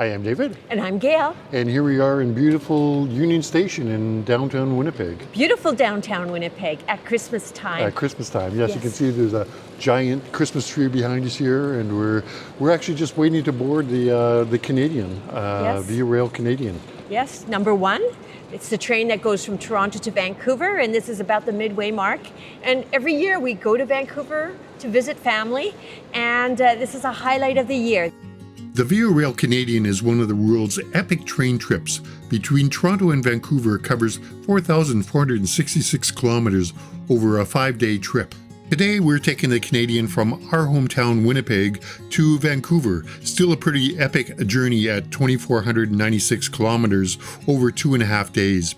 I am David. And I'm Gail. And here we are in beautiful Union Station in downtown Winnipeg. Beautiful downtown Winnipeg at Christmas time. At Christmas time, yes. You can see there's a giant Christmas tree behind us here, and we're actually just waiting to board the Canadian, Via Rail Canadian. Yes, number one. It's the train that goes from Toronto to Vancouver, and this is about the midway mark. And every year we go to Vancouver to visit family, and this is a highlight of the year. The Via Rail Canadian is one of the world's epic train trips. Between Toronto and Vancouver covers 4,466 kilometers over a 5-day trip. Today we're taking the Canadian from our hometown Winnipeg to Vancouver. Still a pretty epic journey at 2,496 kilometers over 2.5 days.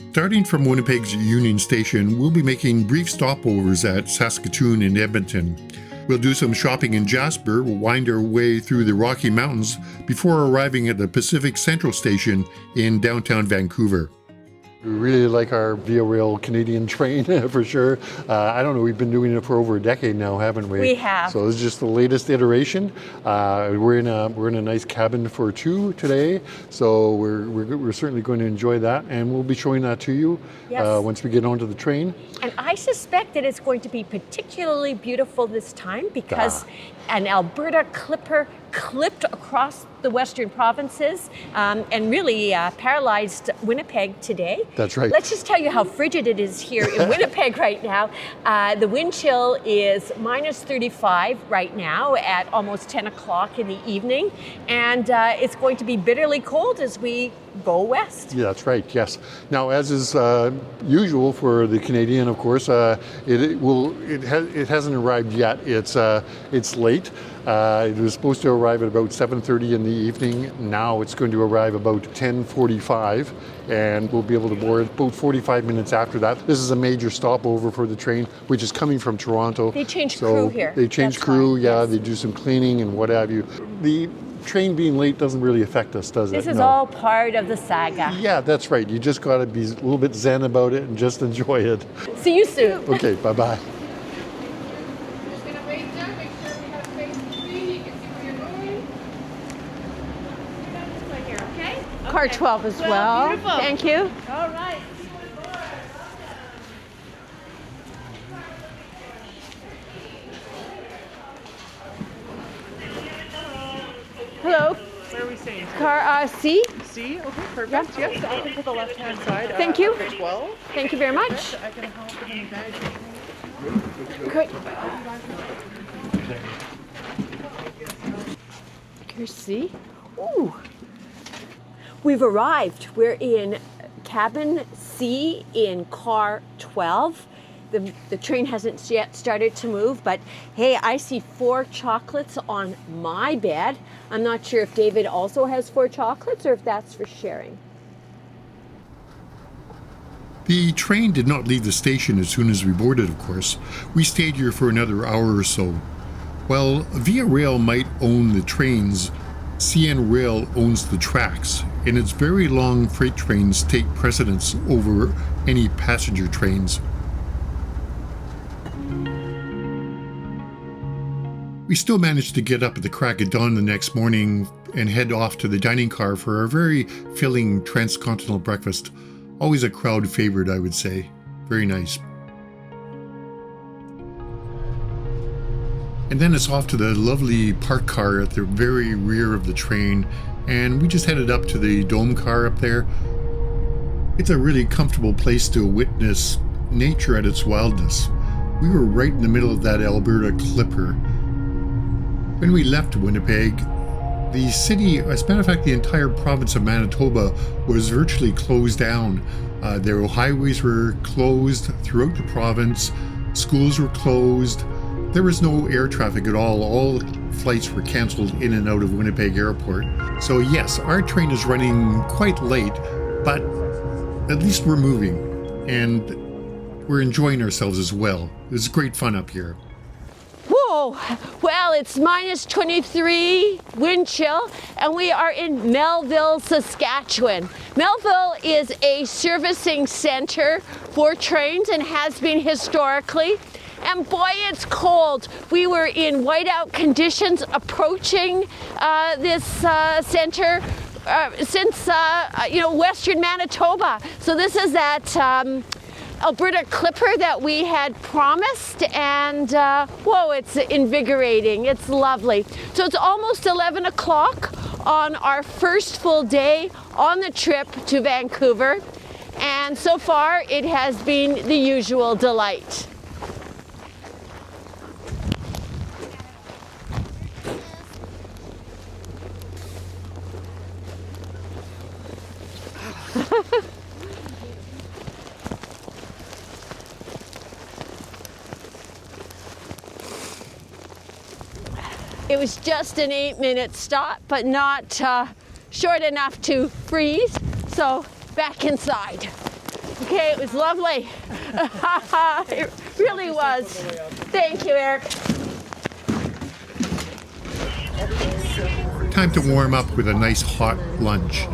Starting from Winnipeg's Union Station, we'll be making brief stopovers at Saskatoon and Edmonton. We'll do some shopping in Jasper, we'll wind our way through the Rocky Mountains before arriving at the Pacific Central Station in downtown Vancouver. We really like our Via Rail Canadian train for sure. I don't know, we've been doing it for over a decade now, haven't we? We have. So this is just the latest iteration. We're in a nice cabin for two today, so we're certainly going to enjoy that, and we'll be showing that to you once we get onto the train. And I suspect that it's going to be particularly beautiful this time because an Alberta Clipper clipped across the western provinces and really paralyzed Winnipeg today. That's right. Let's just tell you how frigid it is here in Winnipeg right now. The wind chill is minus 35 right now at almost 10 o'clock in the evening, and it's going to be bitterly cold as we go west. Yeah, that's right, yes. Now, as is usual for the Canadian, of course, it hasn't arrived yet. It's late. It was supposed to arrive at about 7:30 in the evening. Now it's going to arrive about 10:45, and we'll be able to board about 45 minutes after that. This is a major stopover for the train, which is coming from Toronto. They changed crew here. They changed crew, They do some cleaning and what have you. The train being late doesn't really affect us, does it? This is all part of the saga. Yeah, that's right. You just got to be a little bit zen about it and just enjoy it. See you soon. Okay, bye-bye. Car 12 as well. Beautiful. Thank you. All right. Hello. Where are we staying? Car C. C? Okay, perfect. Yes, I can put the left-hand side. Thank you. Upper 12. Thank you very much. I can help with any bags. Great. Car C. Ooh. We've arrived. We're in cabin C in car 12. The train hasn't yet started to move, but hey, I see 4 chocolates on my bed. I'm not sure if David also has 4 chocolates or if that's for sharing. The train did not leave the station as soon as we boarded, of course. We stayed here for another hour or so. While Via Rail might own the trains, CN Rail owns the tracks, and its very long freight trains take precedence over any passenger trains. We still managed to get up at the crack of dawn the next morning and head off to the dining car for our very filling transcontinental breakfast. Always a crowd favorite, I would say. Very nice. And then it's off to the lovely parked car at the very rear of the train, and we just headed up to the dome car up there. It's a really comfortable place to witness nature at its wildness. We were right in the middle of that Alberta Clipper. When we left Winnipeg, the city, as a matter of fact, the entire province of Manitoba was virtually closed down. Their highways were closed throughout the province, schools were closed. There was no air traffic at all. All flights were canceled in and out of Winnipeg Airport. So yes, our train is running quite late, but at least we're moving and we're enjoying ourselves as well. It's great fun up here. Whoa, well, it's minus 23 wind chill, and we are in Melville, Saskatchewan. Melville is a servicing center for trains and has been historically. and boy, it's cold. We were in whiteout conditions approaching this center since western Manitoba. So this is that Alberta Clipper that we had promised, and whoa, it's invigorating. It's lovely. So it's almost 11 o'clock on our first full day on the trip to Vancouver, and so far it has been the usual delight. It was just an 8-minute stop, but not short enough to freeze, so back inside. Okay, it was lovely. It really was. Thank you, Eric. Time to warm up with a nice hot lunch.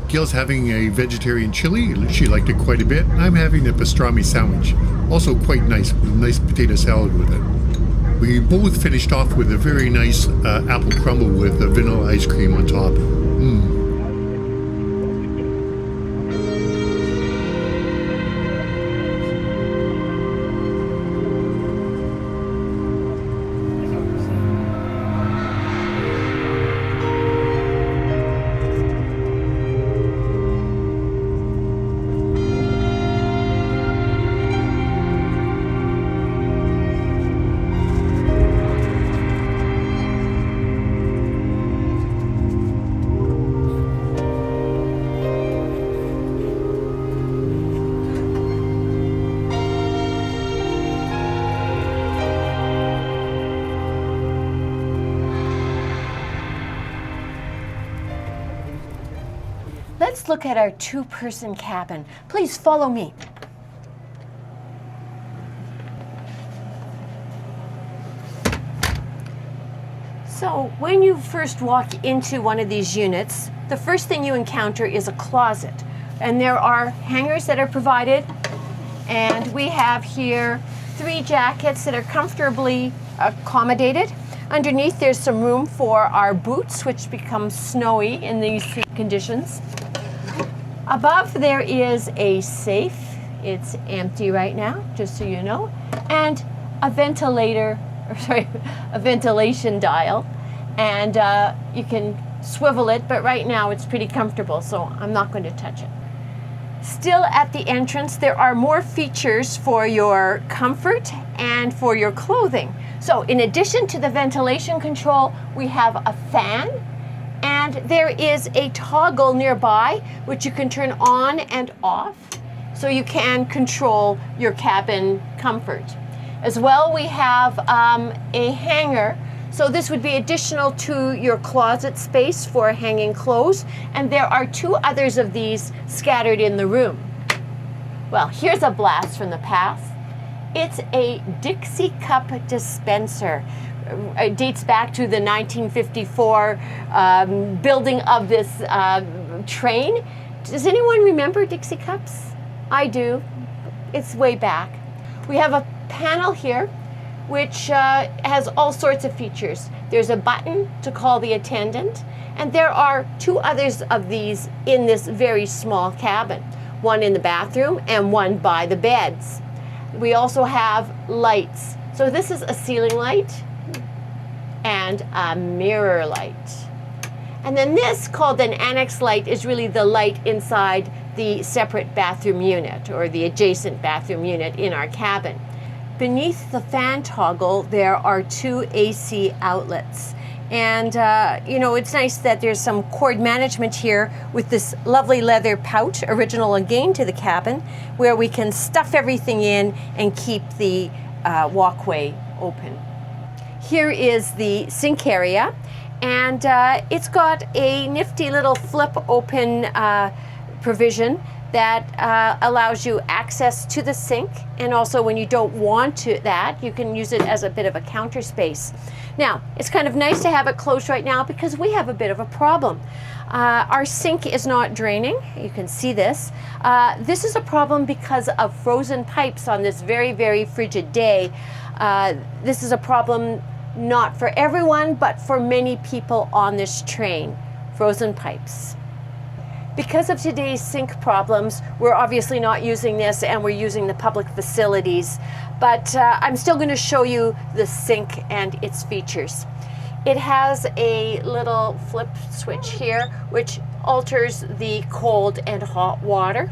Gail's having a vegetarian chili. She liked it quite a bit. I'm having a pastrami sandwich, also quite nice, with a nice potato salad with it. We both finished off with a very nice apple crumble with vanilla ice cream on top. Let's look at our two-person cabin. Please follow me. So when you first walk into one of these units, the first thing you encounter is a closet. And there are hangers that are provided. And we have here 3 jackets that are comfortably accommodated. Underneath there's some room for our boots, which become snowy in these conditions. Above there is a safe. It's empty right now, just so you know, and a ventilation dial, and you can swivel it, but right now it's pretty comfortable, so I'm not going to touch it. Still at the entrance, there are more features for your comfort and for your clothing. So in addition to the ventilation control, we have a fan, and there is a toggle nearby which you can turn on and off, so you can control your cabin comfort. As well, we have a hanger, so this would be additional to your closet space for hanging clothes, and there are 2 others of these scattered in the room. Well, here's a blast from the past. It's a Dixie cup dispenser. It dates back to the 1954 building of this train. Does anyone remember Dixie cups? I do. It's way back. We have a panel here which has all sorts of features. There's a button to call the attendant, and there are 2 others of these in this very small cabin. One in the bathroom and one by the beds. We also have lights. So this is a ceiling light and a mirror light. And then this, called an annex light, is really the light inside the separate bathroom unit or the adjacent bathroom unit in our cabin. Beneath the fan toggle, there are 2 AC outlets. And, it's nice that there's some cord management here with this lovely leather pouch, original again to the cabin, where we can stuff everything in and keep the walkway open. Here is the sink area, and it's got a nifty little flip open provision that allows you access to the sink, and also when you don't want that, you can use it as a bit of a counter space. Now, it's kind of nice to have it closed right now because we have a bit of a problem. Our sink is not draining. You can see this. This is a problem because of frozen pipes on this very, very frigid day. This is a problem not for everyone, but for many people on this train. Frozen pipes. Because of today's sink problems, we're obviously not using this and we're using the public facilities, but I'm still going to show you the sink and its features. It has a little flip switch here, which alters the cold and hot water.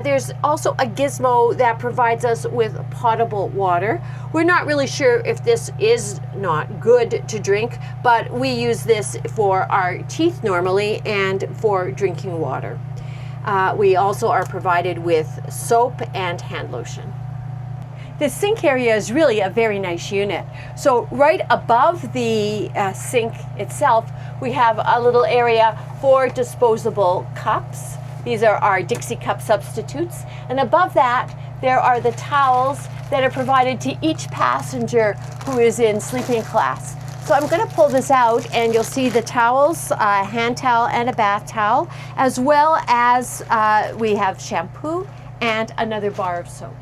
There's also a gizmo that provides us with potable water. We're not really sure if this is not good to drink, but we use this for our teeth normally and for drinking water. We also are provided with soap and hand lotion. The sink area is really a very nice unit. So right above the sink itself, we have a little area for disposable cups. These are our Dixie cup substitutes. And above that, there are the towels that are provided to each passenger who is in sleeping class. So I'm going to pull this out and you'll see the towels, a hand towel and a bath towel, as well as we have shampoo and another bar of soap.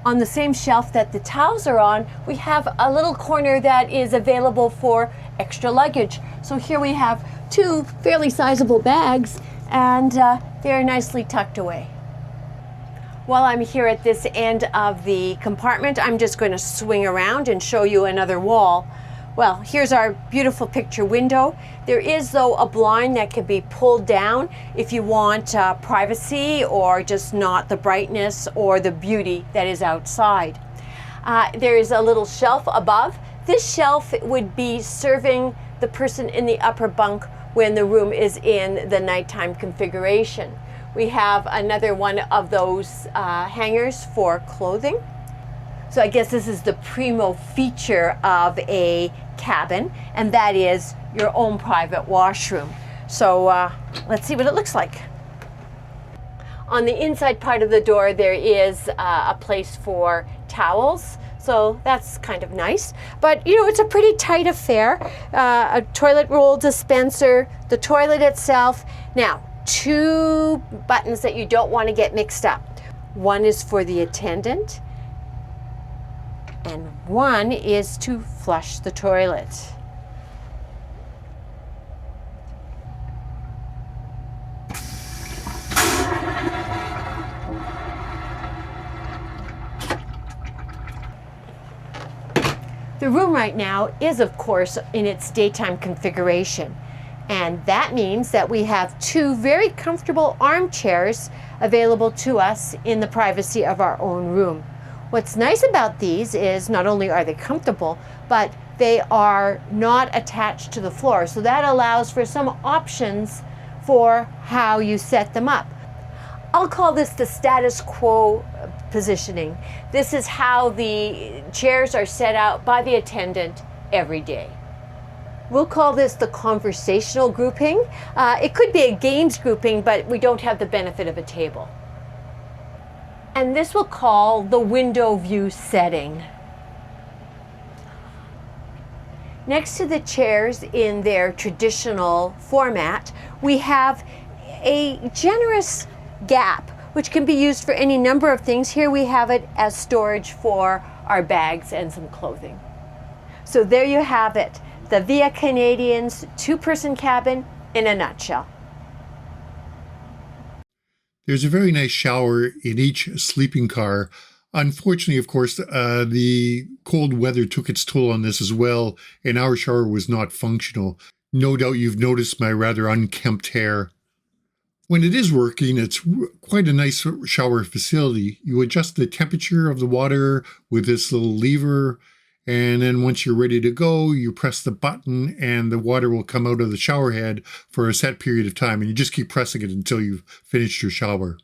On the same shelf that the towels are on, we have a little corner that is available for extra luggage. So here we have two fairly sizable bags, and they're nicely tucked away. While I'm here at this end of the compartment, I'm just going to swing around and show you another wall. Well, here's our beautiful picture window. There is, though, a blind that can be pulled down if you want privacy or just not the brightness or the beauty that is outside. There is a little shelf above. This shelf would be serving the person in the upper bunk when the room is in the nighttime configuration. We have another one of those hangers for clothing. So I guess this is the primo feature of a cabin, and that is your own private washroom. So let's see what it looks like. On the inside part of the door, there is a place for towels. So that's kind of nice. But you know, it's a pretty tight affair. A toilet roll dispenser, the toilet itself. Now, two buttons that you don't want to get mixed up. One is for the attendant, and one is to flush the toilet. The room right now is, of course, in its daytime configuration. And that means that we have two very comfortable armchairs available to us in the privacy of our own room. What's nice about these is not only are they comfortable, but they are not attached to the floor. So that allows for some options for how you set them up. I'll call this the status quo positioning. This is how the chairs are set out by the attendant every day. We'll call this the conversational grouping. It could be a games grouping, but we don't have the benefit of a table. And this we'll call the window view setting. Next to the chairs in their traditional format, we have a generous gap, which can be used for any number of things. Here we have it as storage for our bags and some clothing. So there you have it, the Via Canadian's two-person cabin in a nutshell. There's a very nice shower in each sleeping car. Unfortunately, of course, the cold weather took its toll on this as well, and our shower was not functional. No doubt you've noticed my rather unkempt hair. When it is working, it's quite a nice shower facility. You adjust the temperature of the water with this little lever, and then once you're ready to go, you press the button and the water will come out of the shower head for a set period of time, and you just keep pressing it until you've finished your shower.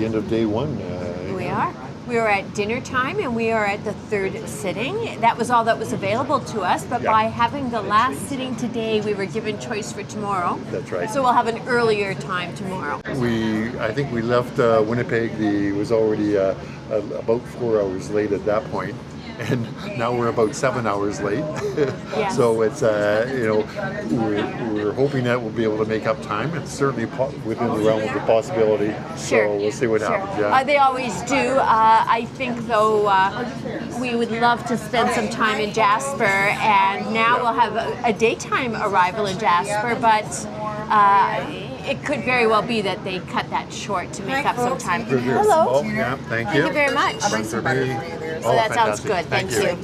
the end of day one. We are. We are at dinner time and we are at the third sitting. That was all that was available to us, but Yeah. by having the last sitting today, we were given choice for tomorrow. That's right. So we'll have an earlier time tomorrow. I think we left Winnipeg. It was already about 4 hours late at that point, and now we're about 7 hours late. Yes. So it's we're hoping that we'll be able to make up time. It's certainly within the realm of the possibility. Sure. So we'll see what happens. Yeah. They always do. I think, though, we would love to spend some time in Jasper, and now we'll have a daytime arrival in Jasper, but it could very well be that they cut that short to make up some time. Good, good. Hello. Oh, yeah, thank you. Thank you very much. One for me. So that sounds fantastic. good. Thank you.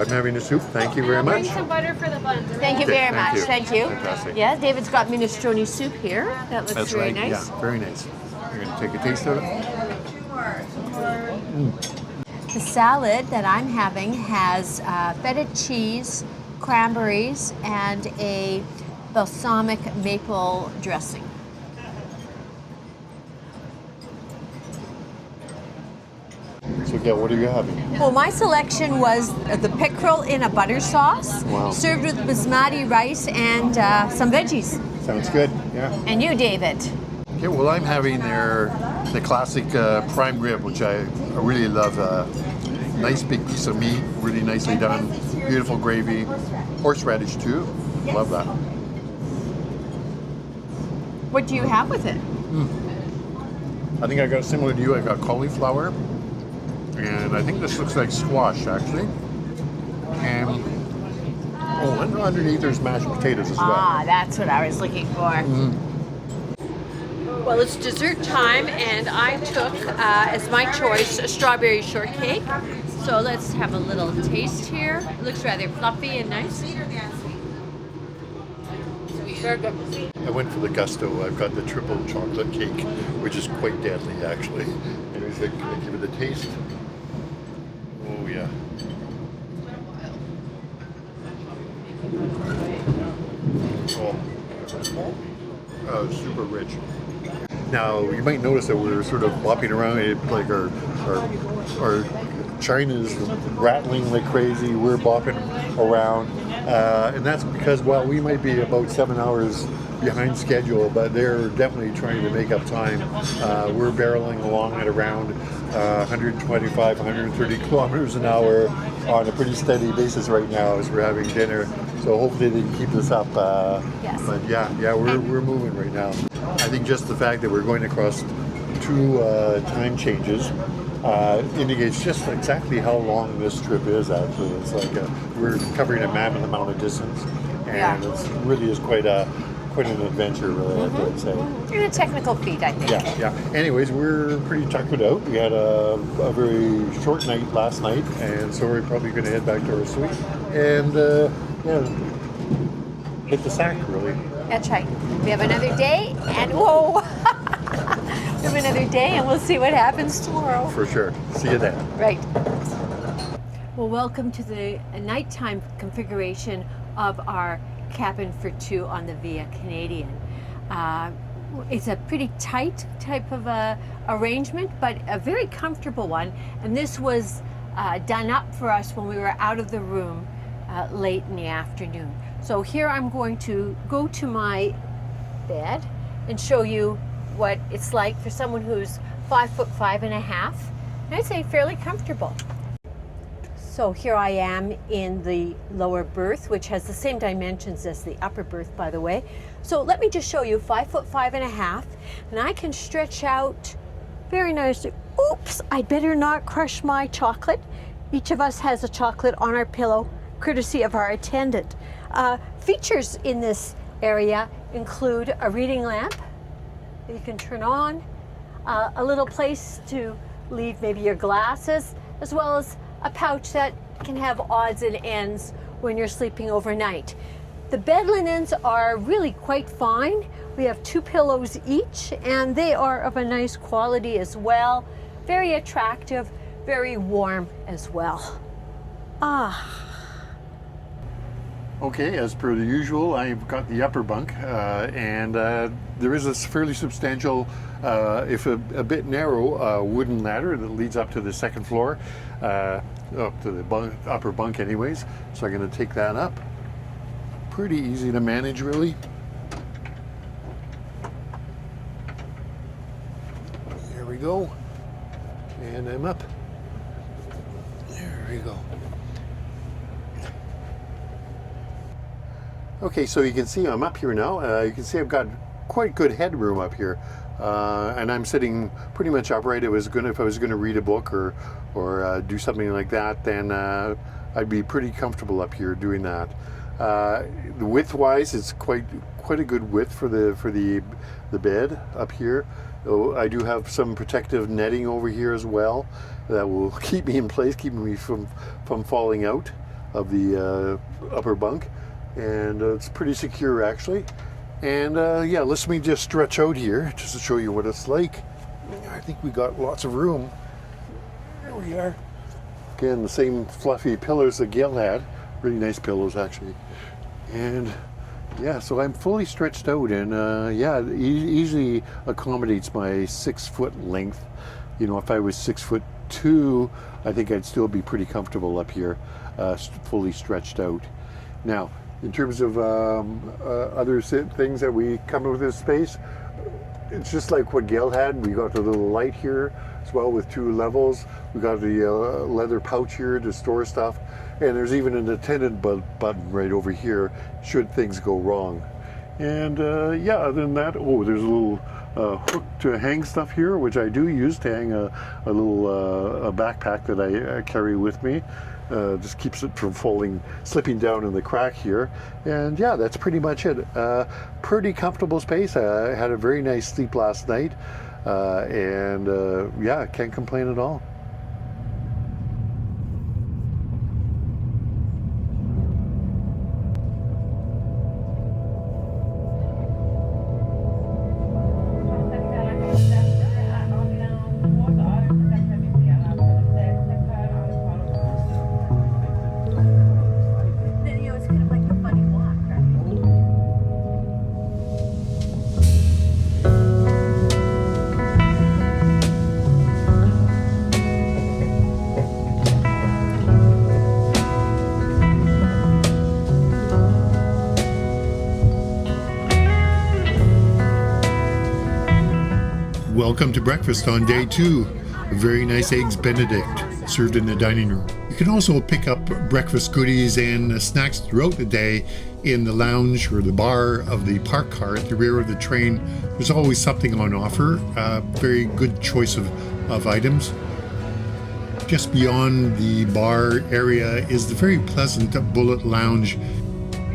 I'm having a soup. Thank you very much. Some butter for the buns. Thank you Okay, very thank much. you. Thank you. Fantastic. Yeah, David's got minestrone soup here. That looks That's very right. nice. Yeah, very nice. You're going to take a taste of it? The salad that I'm having has feta cheese, cranberries, and a balsamic maple dressing. So, yeah, what are you having? Well, my selection was the pickerel in a butter sauce, Wow. served with basmati rice and some veggies. Sounds good. Yeah. And you, David? Okay, well, I'm having the classic prime rib, which I really love. Nice big piece of meat, really nicely done. Beautiful gravy. Horseradish, too. Yes. Love that. What do you have with it? I think I got similar to you. I got cauliflower. And I think this looks like squash, actually. And underneath there's mashed potatoes as well. Ah, that's what I was looking for. Well, it's dessert time, and I took as my choice a strawberry shortcake. So let's have a little taste here. It looks rather fluffy and nice. Very good. I went for the gusto. I've got the triple chocolate cake, which is quite deadly, actually. Anyways, I give it a taste. Oh, yeah. Oh, super rich. Now, you might notice that we're sort of bopping around, like our China's rattling like crazy, we're bopping around. And that's because, well, we might be about 7 hours behind schedule, but they're definitely trying to make up time. We're barreling along at around 125, 130 kilometers an hour on a pretty steady basis right now as we're having dinner. So hopefully they can keep this up. Yes. But yeah, we're moving right now. I think just the fact that we're going across two time changes indicates just exactly how long this trip is. Actually, it's like we're covering a mammoth amount of distance, and it really is quite an adventure, really. I would say. And a technical feat, I think. Yeah. Anyways, we're pretty tuckered out. We had a very short night last night, and so we're probably going to head back to our suite and hit the sack, really. That's right. We have another day, and whoa! We have another day, and we'll see what happens tomorrow. For sure. See you then. Right. Well, welcome to the nighttime configuration of our cabin for two on the Via Canadian. It's a pretty tight type of arrangement, but a very comfortable one. And this was done up for us when we were out of the room late in the afternoon. So here I'm going to go to my bed and show you what it's like for someone who's 5'5.5", and I'd say fairly comfortable. So here I am in the lower berth, which has the same dimensions as the upper berth, by the way. So let me just show you 5'5.5", and I can stretch out very nicely. Oops, I'd better not crush my chocolate. Each of us has a chocolate on our pillow, courtesy of our attendant. Features in this area include a reading lamp that you can turn on, a little place to leave maybe your glasses, as well as a pouch that can have odds and ends when you're sleeping overnight. The bed linens are really quite fine. We have 2 pillows each, and they are of a nice quality as well. Very attractive, very warm as well. Okay, as per the usual, I've got the upper bunk, and there is a fairly substantial if a bit narrow wooden ladder that leads up to the second floor, up to the upper bunk anyways. So I'm going to take that up. Pretty easy to manage, really. There we go. And I'm up. There we go. Okay, so you can see I'm up here now. You can see I've got quite good headroom up here. And I'm sitting pretty much upright. If I was going to read a book or do something like that, then I'd be pretty comfortable up here doing that. The width-wise, it's quite a good width for the bed up here. I do have some protective netting over here as well that will keep me in place, keeping me from falling out of the upper bunk, and it's pretty secure actually. And yeah, let me just stretch out here just to show you what it's like. I think we got lots of room. There we are. Again, the same fluffy pillows that Gail had. Really nice pillows actually. And yeah, so I'm fully stretched out, and yeah, it easily accommodates my 6 foot length. You know, if I was 6'2", I think I'd still be pretty comfortable up here, fully stretched out. Now, in terms of other things that we come with this space, it's just like what Gail had. We got the little light here as well with 2 levels. We got the leather pouch here to store stuff. And there's even an attendant button right over here should things go wrong. And yeah, other than that, oh, there's a little hook to hang stuff here, which I do use to hang a little a backpack that I carry with me. Just keeps it from slipping down in the crack here. And yeah, that's pretty much it. Pretty comfortable space. I had a very nice sleep last night. And yeah, can't complain at all. Welcome to breakfast on day 2. A very nice eggs Benedict served in the dining room. You can also pick up breakfast goodies and snacks throughout the day in the lounge or the bar of the park car at the rear of the train. There's always something on offer. Very good choice of items. Just beyond the bar area is the very pleasant Bullet Lounge.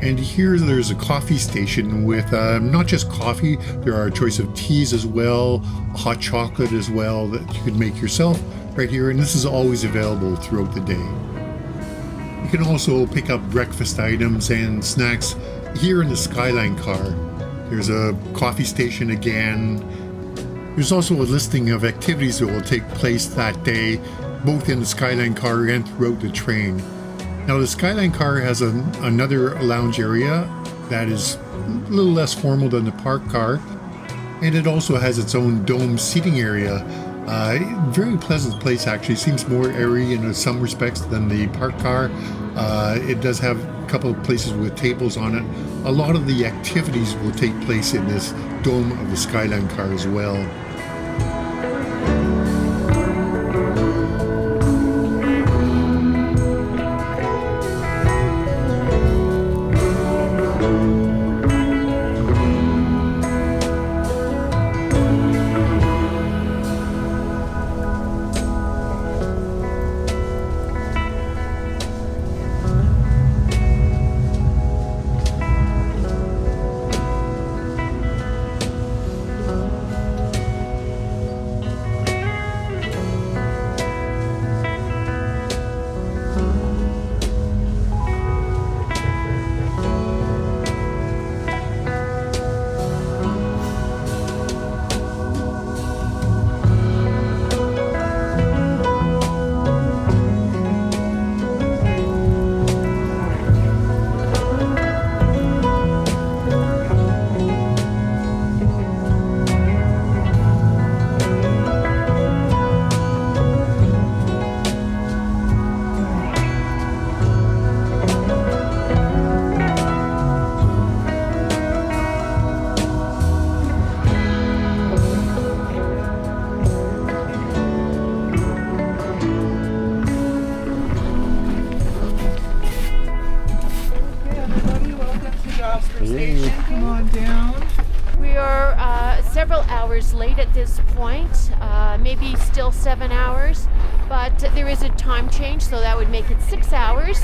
And here there's a coffee station with not just coffee, there are a choice of teas as well, hot chocolate as well that you can make yourself right here, and this is always available throughout the day. You can also pick up breakfast items and snacks here in the Skyline car. There's a coffee station again. There's also a listing of activities that will take place that day, both in the Skyline car and throughout the train. Now the Skyline car has another lounge area that is a little less formal than the park car, and it also has its own dome seating area. Very pleasant place actually, seems more airy in some respects than the park car. It does have a couple of places with tables on it. A lot of the activities will take place in this dome of the Skyline car as well. hours late at this point, maybe still 7 hours, but there is a time change, so that would make it 6 hours.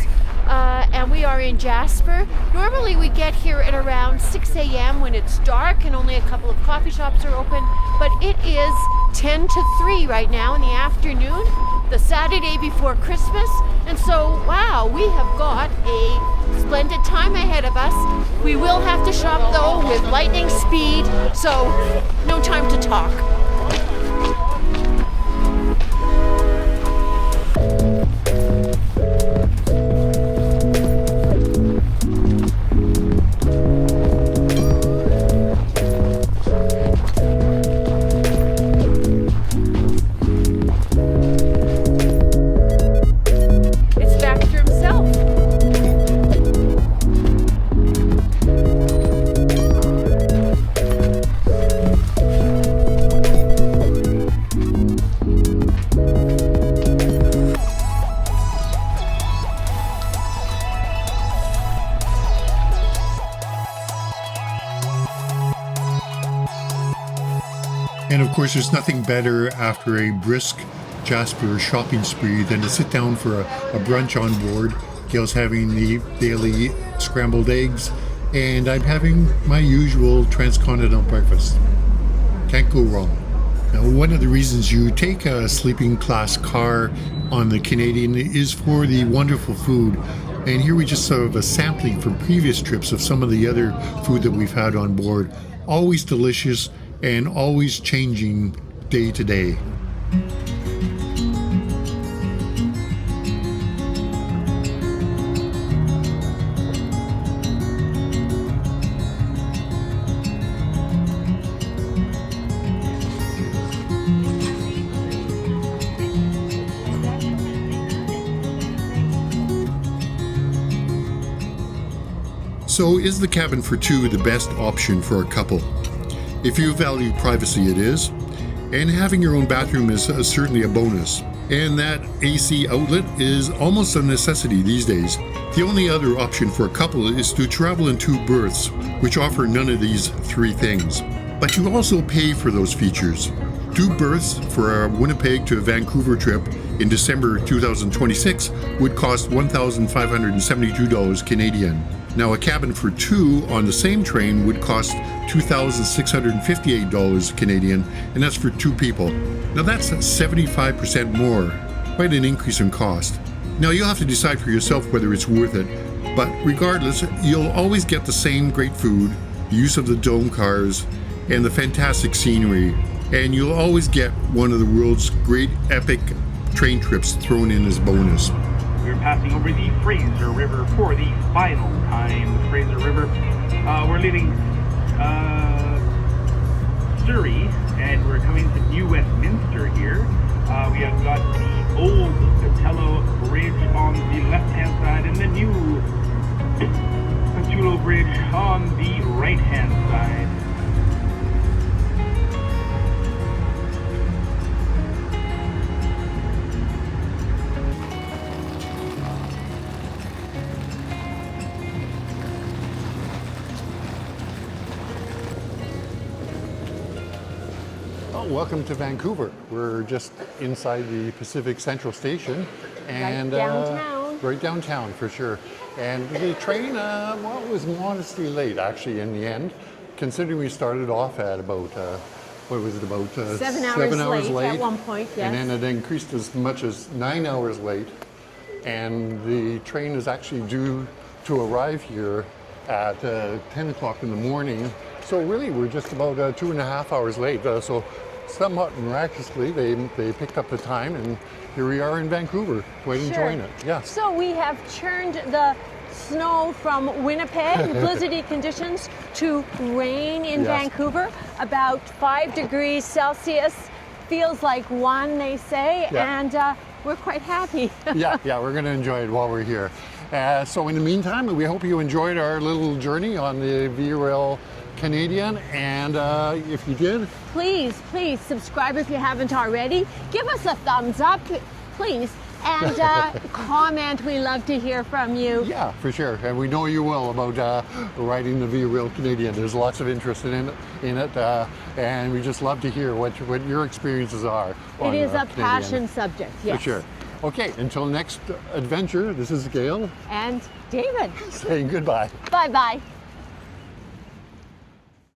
And we are in Jasper. Normally we get here at around 6 a.m. when it's dark and only a couple of coffee shops are open, but it is 10 to 3 right now in the afternoon, the Saturday before Christmas. And so, wow, we have got a splendid time ahead of us. We will have to shop though with lightning speed, so no time to talk. And of course, there's nothing better after a brisk Jasper shopping spree than to sit down for a brunch on board. Gail's having the daily scrambled eggs, and I'm having my usual transcontinental breakfast. Can't go wrong. Now, one of the reasons you take a sleeping class car on the Canadian is for the wonderful food. And here we just sort of a sampling from previous trips of some of the other food that we've had on board. Always delicious and always changing day to day. So is the cabin for two the best option for a couple? If you value privacy, it is, and having your own bathroom is certainly a bonus. And that AC outlet is almost a necessity these days. The only other option for a couple is to travel in two berths, which offer none of these three things. But you also pay for those features. 2 berths for a Winnipeg to Vancouver trip in December 2026 would cost $1,572 Canadian. Now, a cabin for 2 on the same train would cost $2,658 Canadian, and that's for 2 people. Now, that's 75% more, quite an increase in cost. Now, you'll have to decide for yourself whether it's worth it, but regardless, you'll always get the same great food, the use of the dome cars, and the fantastic scenery, and you'll always get one of the world's great epic train trips thrown in as bonus. We're passing over the Fraser River for the final time. The Fraser River. We're leaving Surrey, and we're coming to New Westminster here. We have got the old Patello Bridge on the left-hand side and the new Patello Bridge on the right-hand side. Welcome to Vancouver. We're just inside the Pacific Central Station, and right downtown for sure. And the train, well, it was modestly late actually in the end, considering we started off at about what was it, about 7 hours late at one point, yes. And then it increased as much as 9 hours late, and the train is actually due to arrive here at 10 o'clock in the morning. So really, we're just about 2.5 hours late. So somewhat miraculously, they picked up the time, and here we are in Vancouver, quite enjoying it. Yes. So we have churned the snow from Winnipeg, blizzardy conditions, to rain in Vancouver, about 5 degrees Celsius. Feels like 1, they say, and we're quite happy. yeah, we're going to enjoy it while we're here. So in the meantime, we hope you enjoyed our little journey on the VRL Canadian, and if you did, please subscribe if you haven't already. Give us a thumbs up, please, And comment. We love to hear from you. Yeah, for sure. And we know you will about riding the Be a Real Canadian. There's lots of interest in it, and we just love to hear what your experiences are. It is a Canadian. passion subject, yes. For sure. Okay, until next adventure, this is Gail And David. saying goodbye. Bye-bye.